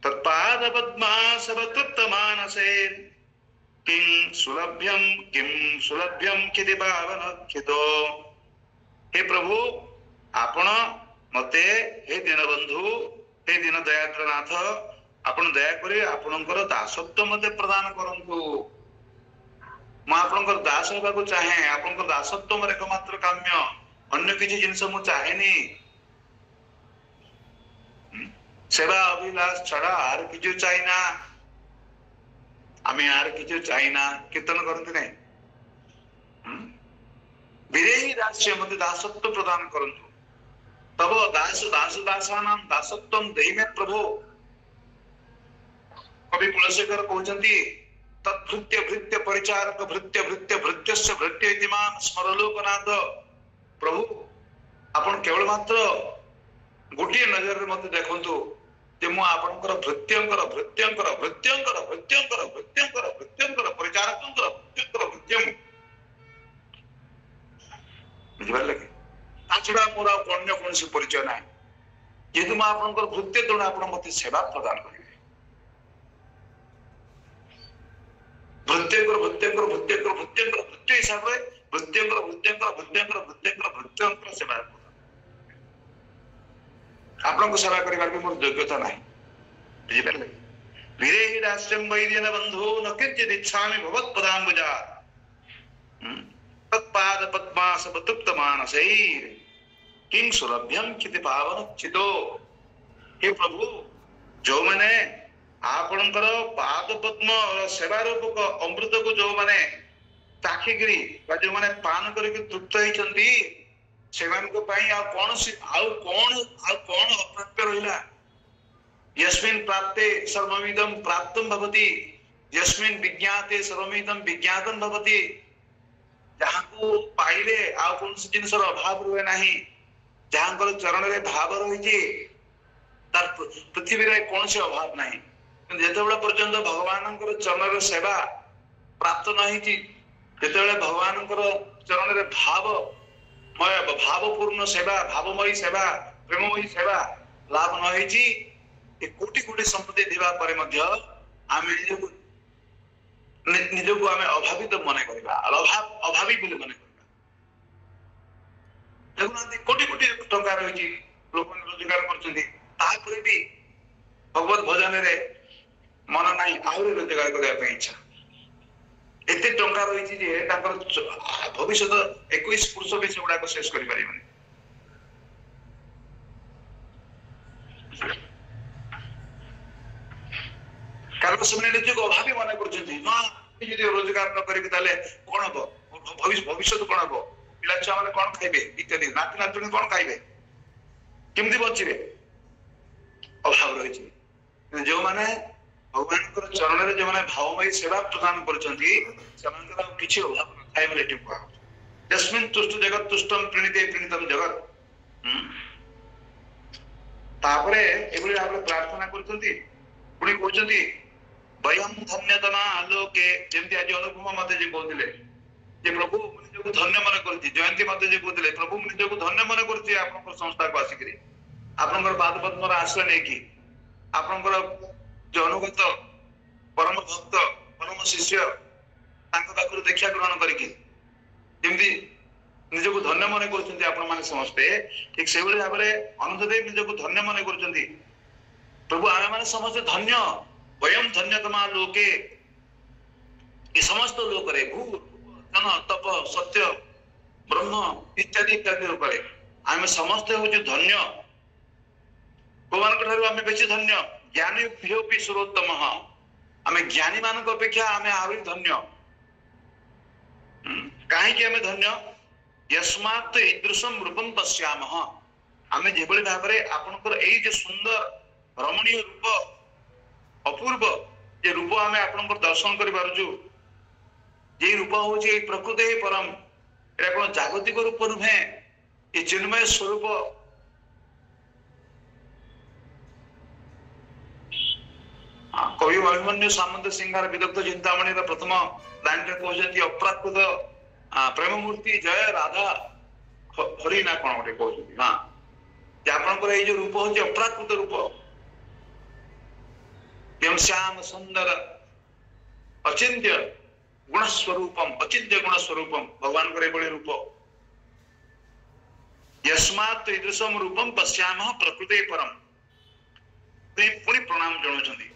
तत्पाद पद्मासव तृप्तमानसे किं सुलभ्यं किति पावनक्षितो हे प्रभु आपण मते हे दीनबंधु हे दीन दयाद्रनाथ आपण दया करी आपणकर दासत्व मते प्रदान करंतु मु आपणकर दास होबाकू चाहे आपणकर दासत्व मोर एकमात्र काम्य अन्य किसी जिनस मु चाहेनी सेवा अभिलाष छड़ा आर किछु चाहिना आमे आर किछु चाहिना कीर्तन करते नहीं विदेही दास्य मते दासत्व प्रदान करंतु तब दासानां दासत्वं देहिमे प्रभु कवि कुलशेखर कहउचंती तद्भृत्य भृत्य परिचारक भृत्य भृत्य भृत्यस्य भृत्य इति मां स्मरलोकनाथ प्रभु आपण केवल मात्र गोटे नजर रे मते देखंतु जे मु आपनकर भृत्यंकर भृत्यंकर भृत्यंकर भृत्यंकर भृत्यंकर भृत्यंकर परिचारकंकर भृत्यंकर भृत्यम बुझिबार लगे ताछड़ा मोरा अन्य कोन से परिचय नाही जेतु मु आपनकर भृत्य तोण आपण मते सेवा प्रदान करिवे भृत्यंकर भृत्यंकर भृत्यंकर भृत्यंकर भृत्य हिसाब रे भृत्यंकर भृत्यंकर भृत्यंकर भृत्यंकर भृत्यंकर सेवा आपन को सेवा करिवार के मोर योग्यता नाही बुझिबे विरेहि दास्यं वैद्यन बंधु न किंचित् इच्छामि भवत्पदाम्बुजा तत्पाद पद्मासव तृप्तमानसैः किं सुलभ्यं किति पावनक्षितो हे प्रभु जो माने आपनकर पाद पद्म सेवा रूपक अमृत को जो माने ताखिगिरी बा जो माने पान करके तृप्त होइचंती सेवन को पाई आ कौन सी आउ कौन अप्राप्य रहिला यस्मिन् प्राप्ते सर्वमिदं प्राप्तं भवति यस्मिन् विज्ञाते सर्वमिदं विज्ञातं भवति जहां को पाइले आ कौन सी जिनसर अभाव रुए नाही जहां कर चरण रे भाव रहिजे तार पृथ्वी रे कोनसे अभाव नाही जेतेबेले पर्यंत भगवानंकर चरण सेवा प्राप्त नहीं थी जेतेबेले भगवानंकर चरण रे भावपूर्ण सेवा भावमयी सेवा प्रेममयी सेवा लाभ न होईची ए कोटि कोटि संपत्ति दिबा परे मध्य आमे निजको आमे अभावित मने करबा अभावी बोली मने करबा देखुनांती कोटि कोटि टंका रहिची लोक रोजगार करछन्ती तापरे भी भगवत भजन रे मन नाही आउरी रोजगार करबा पे इच्छा एते टंका रहिची जे ताकर भविष्य 21 पुरुष भी सेगुडा को शेष करि परिबनी कारण से निजको अभावी मने करछन्ती ना यदि रोजगार न करिक ताले कोन हो भविष्य कोन हो पिला छुआ माने कोन खाइबे इत्यादि नाती नातुणी कोन खाइबे केमती बचिबे अभाव रहिछि जो माने भगवान को चरण रे जो माने भावमयी सेवा प्रदान करछन्ती सेमानकर किछि अभाव न थाय बोले टिपा जस्मिन तुष्ट जगत तुष्टम प्रणीते प्रणीतम जगत तापरे एबुली आपले प्रार्थना करछन्ती पुणी कहछन्ती वयम धन्यतमा आलोके जेमति आज अनुपमा मते जे कहथिले जे प्रभु मुनि जो धन्य मन करछि जयंती मते जे कहथिले प्रभु मुनि जो धन्य मन करछि आपनकर संस्था को आसिकरी आपनकर पाद पद्म रा आश्रय नै कि आपनकर जो अनुगत परम भक्त परम शिष्य तांको पाखरु दीक्षा ग्रहण करिकि जेमति निजको धन्य मन करछन्ती आपन माने समस्ते ठीक से भली भाबरे अनंतदेव निजको धन्य मन करछन्ती प्रभु आमे माने समस्त धन्य वयम धन्यतमा लोके ये समस्त लोक रे भू जन तप सत्य ब्रह्म इत्यादि इत्यादि रूप रे आमे समस्त हो जो धन्य भगवान को ठारू आमे बेसी धन्य ज्ञानी भ्योपि सर्वोत्तमः आमे ज्ञानी मानक अपेक्षा आमे आहुरी धन्य काहे कि आमे धन्य यस्मात् ईदृशम रूपम पश्यामः आमे जेबळी भाबरे आपनकर एई जे सुंदर रमणीय रूप अपूर्व जे रूप आमे आपनकर दर्शन करि पारुछु जे रूप होछि ए प्रकृति परम एरा कोन जागतिक रूप नुहे ए चिन्मय स्वरूप कवि अभिमन्यु सामंत सिंहार विदग्ध चिंतामणि प्रथम लाइन रे कहजंती अप्राकृत प्रेम मूर्ति जय राधा हरि ना कोन रे कहजंती हां जे आपनकर ए जे रूप होछि अप्राकृत रूप श्याम सुंदर अचिंत्य गुण स्वरूपम अचिंत्य गुण स्वरूपम भगवान करे बळे रूप यस्मात् ईदृशम रूपम पश्यामः प्रकृते परम पुणी प्रणाम जणुछंती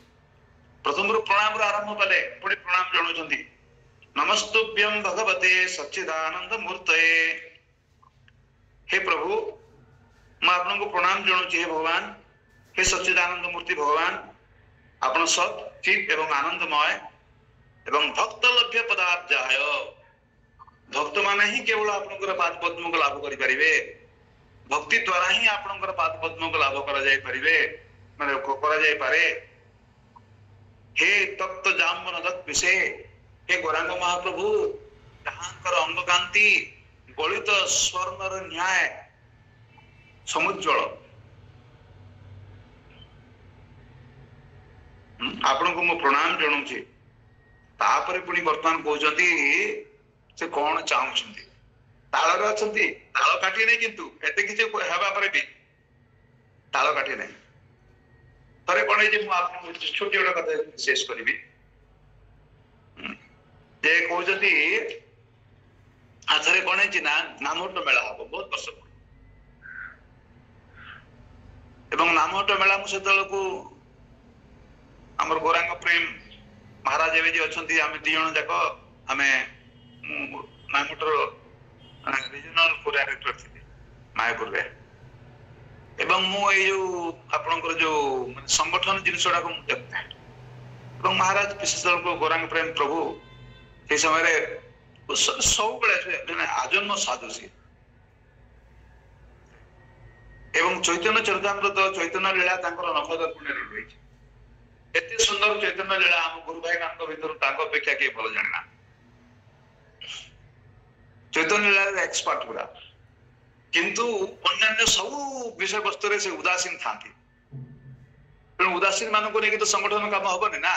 प्रथम प्रणाम आरंभ कले पुणी प्रणाम जणुछंती नमस्तुभ्यं भगवते सच्चिदानंद मूर्तये हे प्रभु मैं आपन को प्रणाम जणुछि हे भगवान हे सच्चिदानंद मूर्ति भगवान आपण सत चित एवं आनंदमय एवं भक्त लभ्य पदार्थ भक्त माने ही केवल आपनकर पाद पद्म को लाभ करि परिबे भक्ति द्वारा ही आपनकर पाद पद्म को लाभ करा जाय परिबे माने को करा जाय पारे हे तप्त जाम्बन दत्त विषय हे गौरांग महाप्रभु ताहांकर अंग कांति गलित स्वर्णर न्याय समुज्ज्वल आपण को मो प्रणाम जणुछि तापरे पुणी वर्तमान कहउछंती से कोन चाहुछंती ताळ रे अछंती ताळ काटी नै किंतु एते किछ हेबा परे भी ताळ काटी नै तरे कोन जे मु आपन छोटी ओडा कथा शेष करबी जे कहउछंती आथरे कोन जे ना नामोट मेला हबो बहुत वर्ष एवं नामोट मेला मु सेतल को हमर गौरांग प्रेम महाराज एवे जे अछंती आमे दी जण जाक आमे नामटर रीजनल कोऑर्डिनेटर थिले मायापुर रे एवं मु ए जो आपनकर जो संगठन जिनसडा को देखता एवं महाराज विशेषकर को गौरांग प्रेम प्रभु से समय रे सब बळे आजन्म साधु से एवं चैतन्य चरितामृत चैतन्य लीला तांकर नवदर्पण रे रहिछि एते सुंदर चैतन्य लीला हम गुरु भाई मान भीतर ताको अपेक्षा के भल जानना चैतन्य लीला रे एक्सपर्ट गुरा किंतु अन्य सब विषय वस्तु रे से उदासीन थांती ତେଣୁ ଉଦାସୀନ ମାନଙ୍କୁ ନେଇକି ତ ସଂଗଠନ କାମ ହବନି ନା।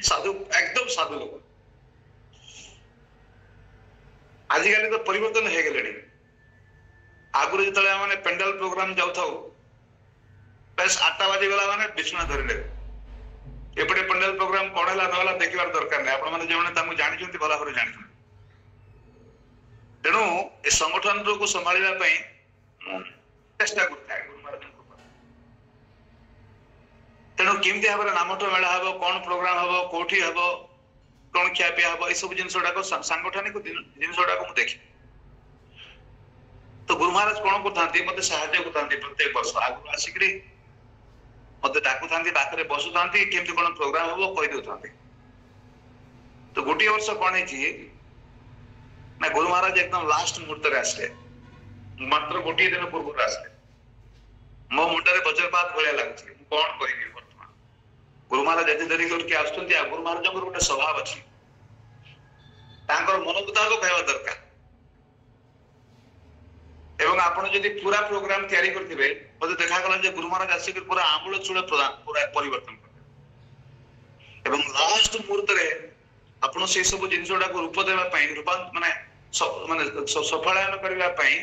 ସାଧୁ एकदम ସାଧୁ ଲୋକ ଆଜିକାଲି ତ ପରିବର୍ତ୍ତନ ହେଇଗଲେଣି। ଆଗରୁ ଯେତେବେଳେ ଆମେ ପେଣ୍ଡାଲ ପ୍ରୋଗ୍ରାମ ଯାଉଥାଉ ବେଶ 8ଟା ବାଜିଗଲା ମାନେ ବିଛଣା ଧରିଲେ ଏପଟେ ପେଣ୍ଡାଲ ପ୍ରୋଗ୍ରାମ କଣ ହେଲା ନ ହେଲା ଦେଖିବାର ଦରକାର ନାହିଁ। ଆପଣ ମାନେ ଯେଉଁମାନେ ତାଙ୍କୁ ଜାଣିଛନ୍ତି ଭଲ ଭାବରେ ଜାଣିଛନ୍ତି। ତେଣୁ ଏ ସଂଗଠନକୁ ସମ୍ଭାଳିବା ପାଇଁ ମୁଁ ଚେଷ୍ଟା କରୁଥାଏ ଗୁରୁ ମହାରାଜଙ୍କ କୃପା। ତେଣୁ କେମିତି ଭାବରେ ନାମଠ ମେଳା ହବ, କଣ ପ୍ରୋଗ୍ରାମ ହବ, କୋଉଠି ହବ, କଣ ଖିଆପିଆ ହବ, ଏସବୁ ଜିନିଷ ଗୁଡାକ ସାଂଗଠନିକ ଜିନିଷ ଗୁଡାକ ମୁଁ ଦେଖେ। ତ ଗୁରୁ ମହାରାଜ କଣ କରୁଥାନ୍ତି ମତେ ସାହାଯ୍ୟ କରୁଥାନ୍ତି ପ୍ରତ୍ୟେକ ବର୍ଷ। ଆଗରୁ ଆସିକିରି ମତେ ଡାକୁଥାନ୍ତି, ପାଖରେ ବସୁଥାନ୍ତି, କେମିତି କଣ ପ୍ରୋଗ୍ରାମ ହବ କହିଦେଉଥାନ୍ତି। ତ ଗୋଟିଏ ବର୍ଷ କଣ ହେଇଛି ନା ଗୁରୁ ମହାରାଜ ଏକଦମ ଲାଷ୍ଟ ମୁହୂର୍ତ୍ତରେ ଆସିଲେ, ମାତ୍ର ଗୋଟିଏ ଦିନ ପୂର୍ବରୁ ଆସିଲେ। ମୋ ମୁଣ୍ଡରେ ବଜ୍ରପାତ ଭଳିଆ ଲାଗୁଛି, ମୁଁ କଣ କରିବି ବର୍ତ୍ତମାନ। ଗୁରୁ ମହାରାଜ ଏତେ ଡେରି କରିକି ଆସୁଛନ୍ତି। ଆଉ ଗୁରୁ ମହାରାଜଙ୍କର ଗୋଟେ ସ୍ୱଭାବ ଅଛି, ତାଙ୍କର ମନ ମୁତାବକ ହେବା ଦରକାର। ଏବଂ ଆପଣ ଯଦି ପୁରା ପ୍ରୋଗ୍ରାମ ତିଆରି କରିଥିବେ, ମତେ ଦେଖାଗଲା ଯେ ଗୁରୁ ମହାରାଜ ଆସିକି ପୁରା ଆମୂଳ ଚୂଳ ପୁରା ପରିବର୍ତ୍ତନ କରିବେ। ଏବଂ ଲାଷ୍ଟ ମୁହୂର୍ତ୍ତରେ ଆପଣ ସେଇ ସବୁ ଜିନିଷ ଗୁଡାକୁ ରୂପ ଦେବା ପାଇଁ ମାନେ ସଫଳାୟନ କରିବା ପାଇଁ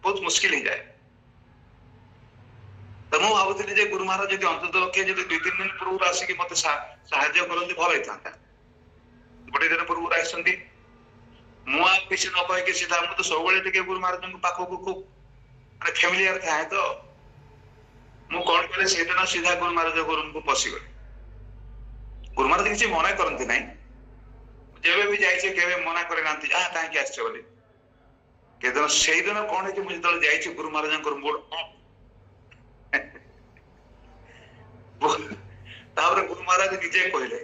ବହୁତ ମୁସ୍କିଲ ହେଇଯାଏ। ତ ମୁଁ ଭାବୁଥିଲି ଯେ ଗୁରୁ ମହାରାଜ ଯଦି ଅନ୍ତତଃ ପକ୍ଷେ ଯଦି 2-3 ଦିନ ପୂର୍ବରୁ ଆସିକି ମତେ ସାହାଯ୍ୟ କରନ୍ତି ଭଲ ହେଇଥାନ୍ତା। ଗୋଟେ ଦିନ ପୂର୍ବରୁ ଆସିଛନ୍ତି, ମୁଁ ଆଉ କିଛି ନ କହିକି ସିଧା ମୁଁ ତ ସବୁବେଳେ ଟିକେ ଗୁରୁ ମହାରାଜଙ୍କ ପାଖକୁ ଖୁବ ମାନେ ଫ୍ୟାମିଲିଆର ଥାଏ। ତ ମୁଁ କଣ କଲି ସେଇଦିନ ସିଧା ଗୁରୁ ମହାରାଜ ରୁମକୁ ପଶିଗଲି। ଗୁରୁ ମହାରାଜ କିଛି ମନା କରନ୍ତି ନାହିଁ, ଯେବେ ବି ଯାଇଛି କେବେ ମନା କରିନାହାନ୍ତି କାହିଁକି ଆସିଛ ବୋଲି। କେଦିନ ସେଇଦିନ କଣ ହେଇଛି, ମୁଁ ଯେତେବେଳେ ଯାଇଛି ଗୁରୁ ମହାରାଜଙ୍କର ମୁଡ ଅଫ୍। ତାପରେ ଗୁରୁ ମହାରାଜ ନିଜେ କହିଲେ